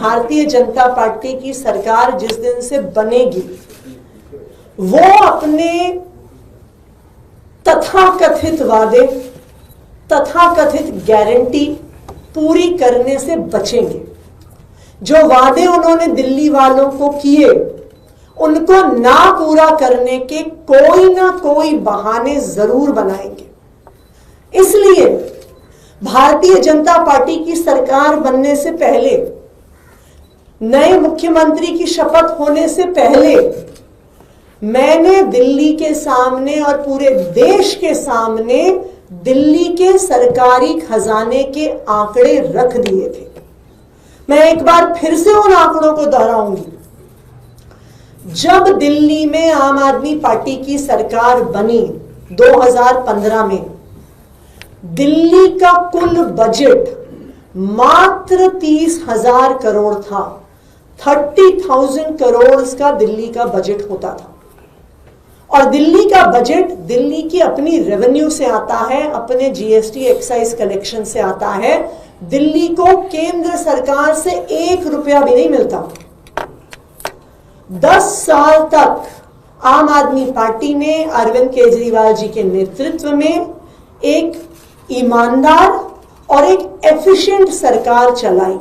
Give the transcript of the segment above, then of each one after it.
Bharatiya Janata party की सरकार जिस दिन से बनेगी वो अपने तथाकथित वादे, तथाकथित गारंटी पूरी करने से बचेंगे। जो वादे उन्होंने दिल्ली वालों को किए उनको ना पूरा करने के कोई ना कोई बहाने जरूर बनाएंगे। इसलिए भारतीय जनता पार्टी की सरकार बनने से पहले, नए मुख्यमंत्री की शपथ होने से पहले मैंने दिल्ली के सामने और पूरे देश के सामने दिल्ली के सरकारी खजाने के आंकड़े रख दिए थे। मैं एक बार फिर से उन आंकड़ों को दोहराऊंगी। जब दिल्ली में आम आदमी पार्टी की सरकार बनी 2015 में, दिल्ली का कुल बजट मात्र 30,000 करोड़ था। 30,000 करोड़ का दिल्ली का बजट होता था। और दिल्ली का बजट दिल्ली की अपनी रेवेन्यू से आता है, अपने जीएसटी एक्साइज कलेक्शन से आता है। दिल्ली को केंद्र सरकार से 1 रुपया भी नहीं मिलता। 10 साल तक आम आदमी पार्टी ने अरविंद केजरीवाल जी के नेतृत्व में एक ईमानदार और एक एफिशिएंट सरकार चलाई।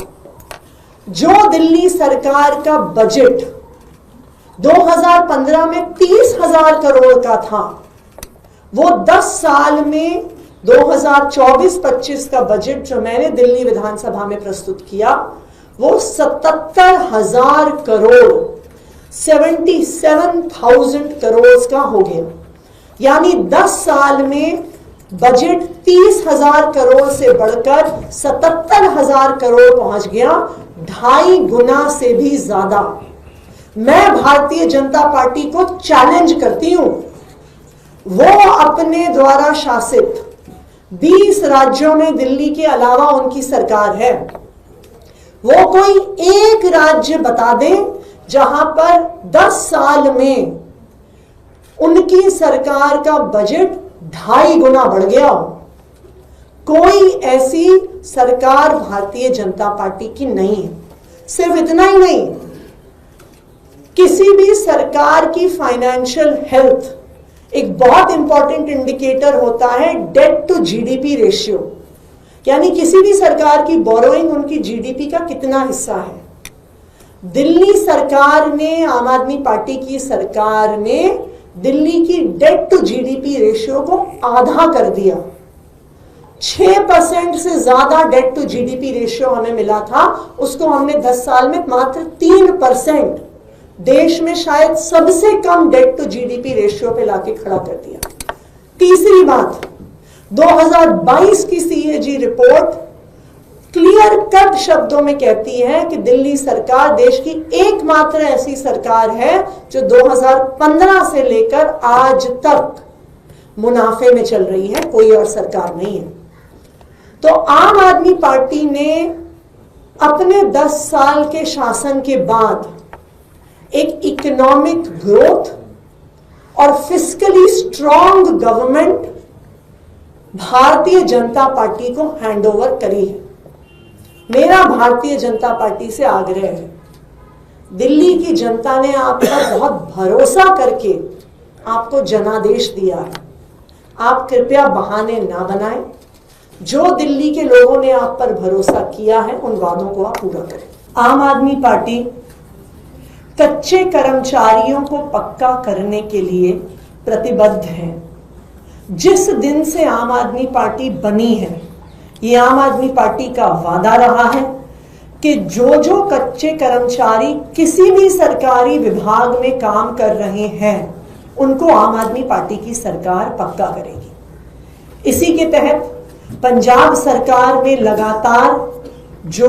जो दिल्ली सरकार का बजट 2015 में 30,000 करोड़ का था, वो 10 साल में 2024-25 का बजट जो मैंने दिल्ली विधानसभा में प्रस्तुत किया वो 77,000 करोड़ 77,000 करोड़ का हो गया। यानी 10 साल में बजट 30,000 करोड़ से बढ़कर 77,000 करोड़ पहुंच गया, 2.5 गुना से भी ज्यादा। मैं भारतीय जनता पार्टी को चैलेंज करती हूं, वो अपने द्वारा शासित 20 राज्यों में दिल्ली के अलावा उनकी सरकार है, वो कोई एक राज्य बता दें जहां पर 10 साल में उनकी सरकार का बजट 2.5 गुना बढ़ गया हो। कोई ऐसी सरकार भारतीय जनता पार्टी की नहीं है। सिर्फ इतना ही नहीं, किसी भी सरकार की फाइनेंशियल हेल्थ एक बहुत इंपॉर्टेंट इंडिकेटर होता है डेट टू जीडीपी रेशियो, यानी किसी भी सरकार की बोरोइंग उनकी जीडीपी का कितना हिस्सा है। दिल्ली सरकार ने, आम आदमी पार्टी की सरकार ने दिल्ली की डेट टू जीडीपी रेशियो को आधा कर दिया। 6% से ज्यादा डेट टू जीडीपी रेशियो हमें मिला था, उसको हमने 10 साल में मात्र 3%, देश में शायद सबसे कम डेट टू जीडीपी रेशियो पे लाके खड़ा कर दिया। तीसरी बात, 2022 की सीएजी रिपोर्ट क्लियर कट शब्दों में कहती है कि दिल्ली सरकार देश की एकमात्र ऐसी सरकार है जो 2015 से लेकर आज तक मुनाफे में चल रही है, कोई और सरकार नहीं है। तो आम आदमी पार्टी ने अपने 10 साल के शासन के बाद एक इकोनॉमिक ग्रोथ और फिस्कली strong government Bharatiya Janata party को हैंडओवर करी है। मेरा भारतीय जनता पार्टी से आग्रह है, दिल्ली की जनता ने आप पर बहुत भरोसा करके आपको जनादेश दिया है, आप कृपया बहाने ना बनाएं। जो दिल्ली के लोगों ने आप पर भरोसा किया है उन वादों को आप पूरा करें। आम आदमी पार्टी कच्चे कर्मचारियों को पक्का करने के लिए प्रतिबद्ध है। जिस दिन से आम आदमी पार्टी बनी है, ये आम आदमी पार्टी का वादा रहा है कि जो कच्चे कर्मचारी किसी भी सरकारी विभाग में काम कर रहे हैं उनको आम आदमी पार्टी की सरकार पक्का करेगी। इसी के तहत पंजाब सरकार में लगातार जो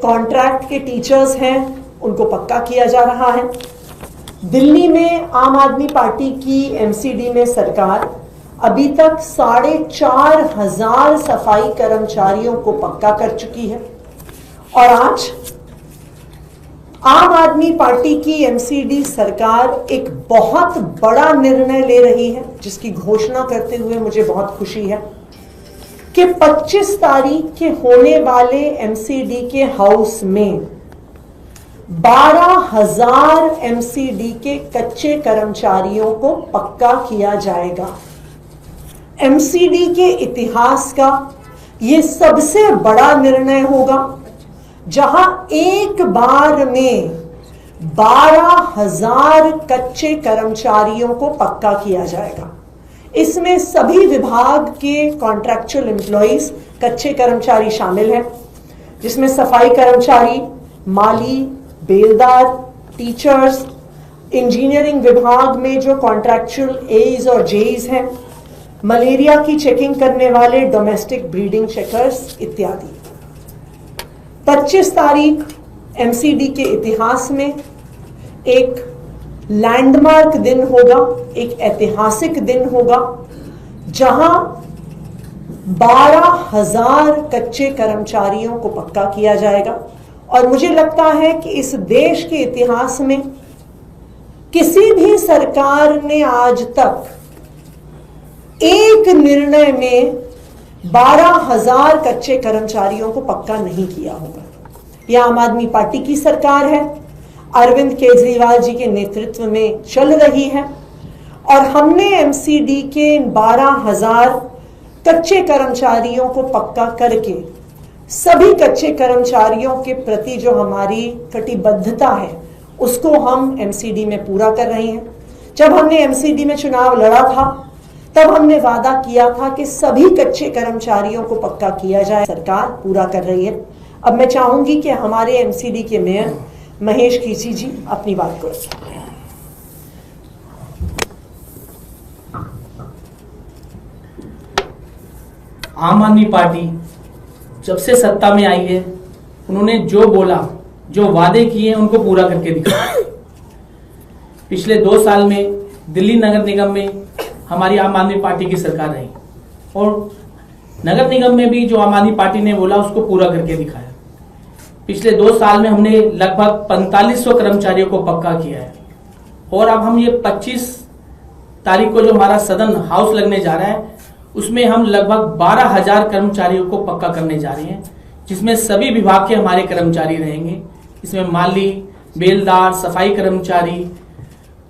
कॉन्ट्रैक्ट के टीचर्स हैं उनको पक्का किया जा रहा है। दिल्ली में आम आदमी पार्टी की एमसीडी में सरकार अभी तक 4,500 सफाई कर्मचारियों को पक्का कर चुकी है। और आज आम आदमी पार्टी की एमसीडी सरकार एक बहुत बड़ा निर्णय ले रही है, जिसकी घोषणा करते हुए मुझे बहुत खुशी है कि 25 तारीख के होने वाले एमसीडी के हाउस में 12,000 एमसीडी के कच्चे कर्मचारियों को पक्का किया जाएगा। एमसीडी के इतिहास का यह सबसे बड़ा निर्णय होगा जहां एक बार में 12,000 कच्चे कर्मचारियों को पक्का किया जाएगा। इसमें सभी विभाग के कॉन्ट्रैक्चुअल एम्प्लॉइज कच्चे कर्मचारी शामिल हैं, जिसमें सफाई कर्मचारी, माली, बेलदार, टीचर्स, इंजीनियरिंग विभाग में जो कॉन्ट्रैक्चुअल एज और जेईज हैं, मलेरिया की चेकिंग करने वाले डोमेस्टिक ब्रीडिंग चेकर्स इत्यादि। 25 तारीख एमसीडी के इतिहास में एक लैंडमार्क दिन होगा, एक ऐतिहासिक दिन होगा, जहां 12,000 कच्चे कर्मचारियों को पक्का किया जाएगा। और मुझे लगता है कि इस देश के इतिहास में किसी भी सरकार ने आज तक एक निर्णय में 12,000 कच्चे कर्मचारियों को पक्का नहीं किया होगा। यह आम आदमी पार्टी की सरकार है, अरविंद केजरीवाल जी के नेतृत्व में चल रही है, और हमने एमसीडी के 12,000 कच्चे कर्मचारियों को पक्का करके सभी कच्चे कर्मचारियों के प्रति जो हमारी कटिबद्धता है उसको हम एमसीडी में पूरा कर रहे हैं। जब हमने एमसीडी में चुनाव लड़ा था तब हमने वादा किया था कि सभी कच्चे कर्मचारियों को पक्का किया जाए, सरकार पूरा कर रही है। अब मैं चाहूंगी कि हमारे एमसीडी के मेयर महेश खीसी जी अपनी बात को रखें। आम आदमी पार्टी जब से सत्ता में आई है, उन्होंने जो बोला, जो वादे किए उनको पूरा करके दिखाया। पिछले 2 साल में दिल्ली नगर निगम में हमारी आम आदमी पार्टी की सरकार रही और नगर निगम में भी जो आम आदमी पार्टी ने बोला उसको पूरा करके दिखाया। पिछले 2 साल में हमने लगभग 4500 कर्मचारियों को पक्का किया है और अब हम ये 25 तारीख को जो हमारा सदन हाउस लगने जा रहा है उसमें हम लगभग 12,000 कर्मचारियों को पक्का करने जा रहे हैं, जिसमें सभी विभाग के हमारे कर्मचारी रहेंगे। इसमें माली, बेलदार, सफाई कर्मचारी,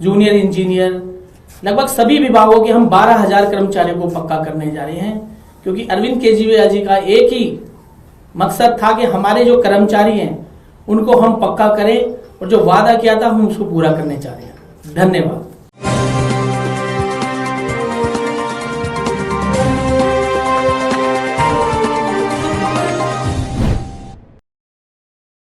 जूनियर इंजीनियर, लगभग सभी विभागों के हम 12,000 कर्मचारियों को पक्का करने जा रहे हैं, क्योंकि अरविंद केजरीवाल जी का एक ही मकसद था कि हमारे जो कर्मचारी हैं उनको हम पक्का करें और जो वादा किया था हम उसको पूरा करने जा रहे हैं। धन्यवाद।